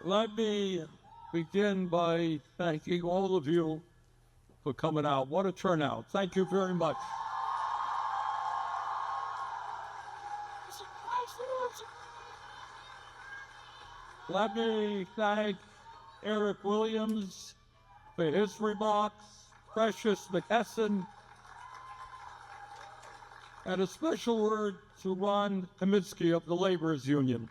Let me begin by thanking all of you for coming out. What a turnout. Thank you very much. Let me thank Eric Williams for his remarks, Precious McKesson, and a special word to Ron Kaminsky of the Laborers Union.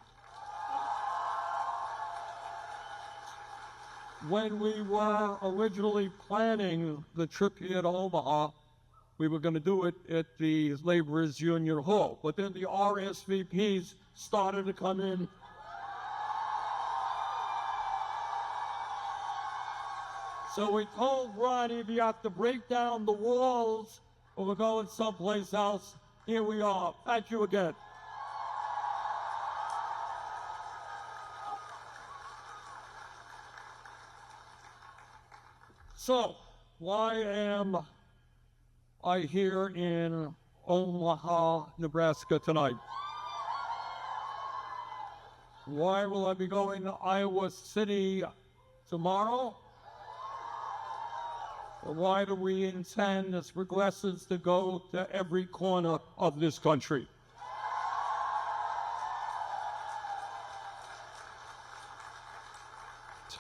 When we were originally planning the trip here to Omaha, we were going to do it at the Laborers Union Hall, but then the RSVPs started to come in. So we told Ronnie we have to break down the walls or we're going someplace else. Here we are. Thank you again. So, why am I here in Omaha, Nebraska tonight? Why will I be going to Iowa City tomorrow? Why do we intend as progressives to go to every corner of this country?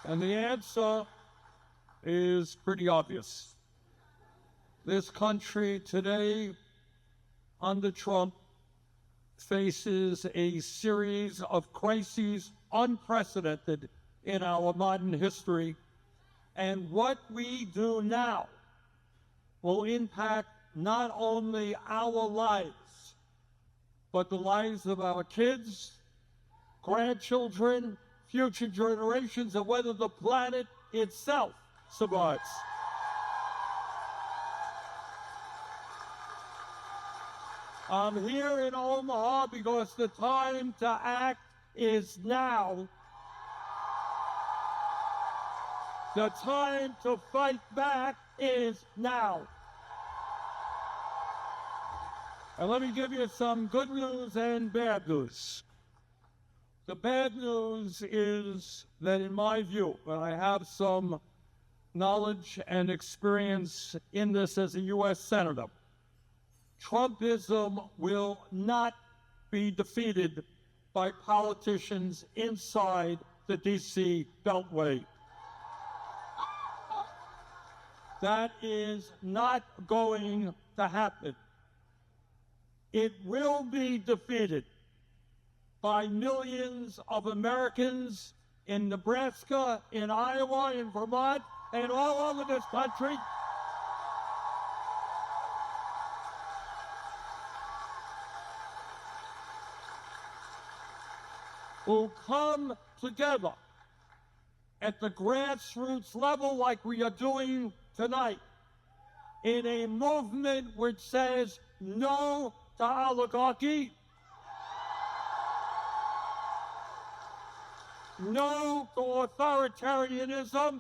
And the answer is pretty obvious. This country today, under Trump, faces a series of crises unprecedented in our modern history. And what we do now will impact not only our lives, but the lives of our kids, grandchildren, future generations, and whether the planet itself survives. I'm here in Omaha because the time to act is now. The time to fight back is now. And let me give you some good news and bad news. The bad news is that in my view, and I have some knowledge and experience in this as a U.S. Senator, Trumpism will not be defeated by politicians inside the D.C. Beltway. That is not going to happen. It will be defeated by millions of Americans in Nebraska, in Iowa, in Vermont, and all over this country. Who come together at the grassroots level like we are doing tonight in a movement which says no to oligarchy, no to authoritarianism,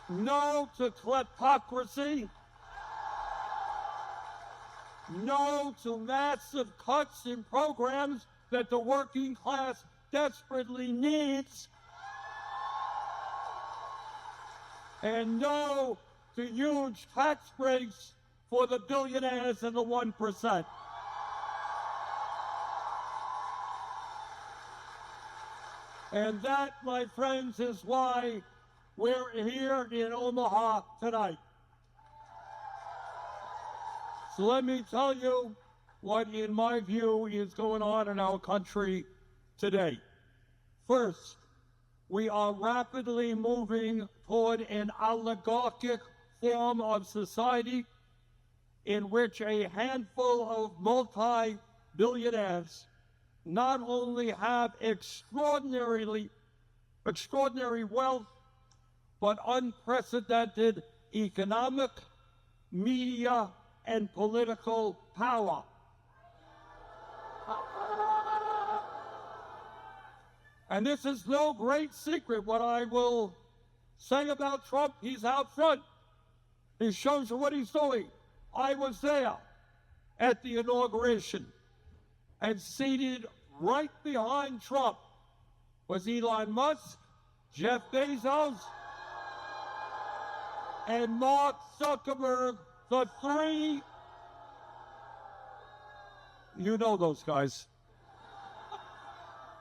no to kleptocracy, no to massive cuts in programs that the working class desperately needs, and no to huge tax breaks for the billionaires and the 1%. And that, my friends, is why we're here in Omaha tonight. So let me tell you what, in my view, is going on in our country today. First, we are rapidly moving toward an oligarchic form of society in which a handful of multi-billionaires not only have extraordinary wealth, but unprecedented economic, media, and political power. And this is no great secret. What I will say about Trump, he's out front. He shows you what he's doing. I was there at the inauguration, and seated right behind Trump was Elon Musk, Jeff Bezos, and Mark Zuckerberg, the three, you know those guys.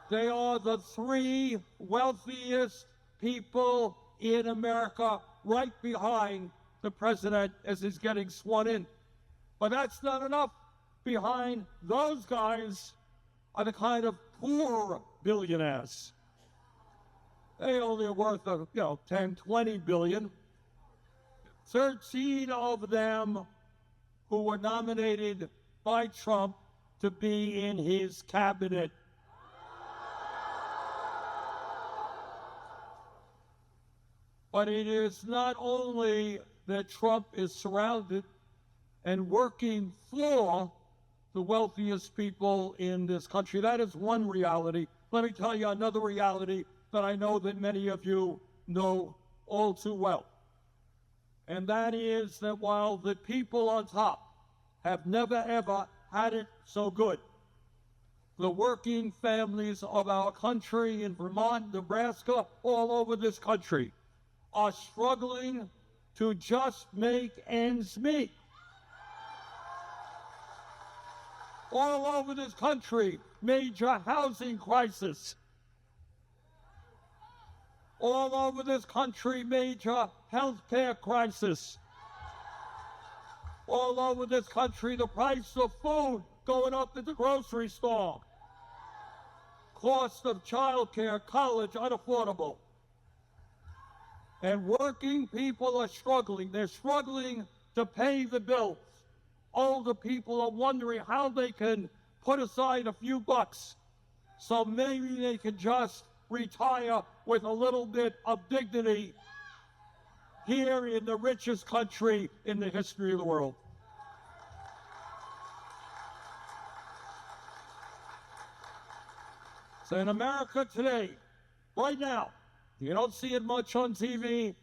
They are the three wealthiest people in America, right behind the president as he's getting sworn in. But that's not enough. Behind those guys are the kind of poor billionaires. They only are worth, 10, 20 billion. 13 of them who were nominated by Trump to be in his cabinet. But it is not only that Trump is surrounded and working for the wealthiest people in this country. That is one reality. Let me tell you another reality that I know that many of you know all too well. And that is that while the people on top have never ever had it so good, the working families of our country in Vermont, Nebraska, all over this country are struggling to just make ends meet. All over this country, major housing crisis. All over this country, major health care crisis. All over this country, the price of food going up at the grocery store. Cost of child care, college, unaffordable. And working people are struggling. They're struggling to pay the bills. Older people are wondering how they can put aside a few bucks so maybe they can just retire with a little bit of dignity here in the richest country in the history of the world. So in America today, right now, you don't see it much on TV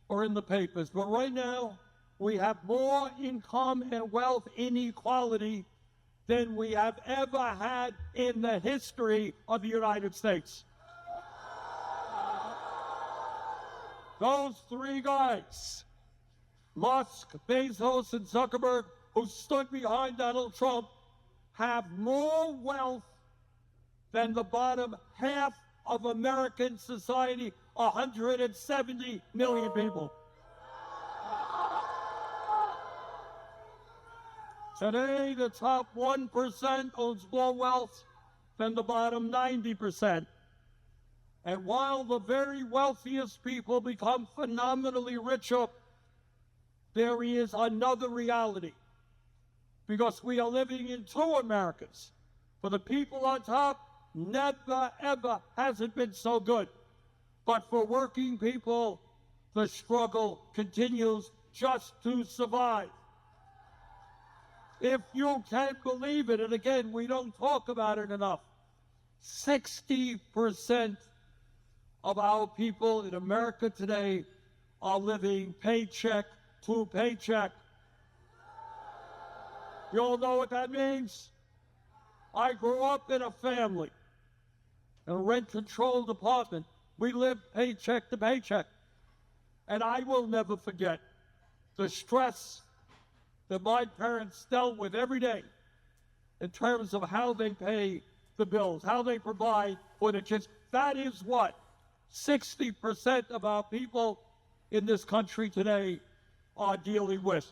or in the papers, but right now, we have more income and wealth inequality than we have ever had in the history of the United States. Those three guys, Musk, Bezos, and Zuckerberg, who stood behind Donald Trump, have more wealth than the bottom half of American society, 170 million people. Today, the top 1% owns more wealth than the bottom 90%. And while the very wealthiest people become phenomenally richer, there is another reality. Because we are living in two Americas. For the people on top, never, ever has it been so good. But for working people, the struggle continues just to survive. If you can't believe it, and again, we don't talk about it enough, 60% of our people in America today are living paycheck to paycheck. You all know what that means? I grew up in a family, in a rent-controlled apartment. We lived paycheck to paycheck. And I will never forget the stress that my parents dealt with every day in terms of how they pay the bills, how they provide for the kids. That is what 60% of our people in this country today are dealing with.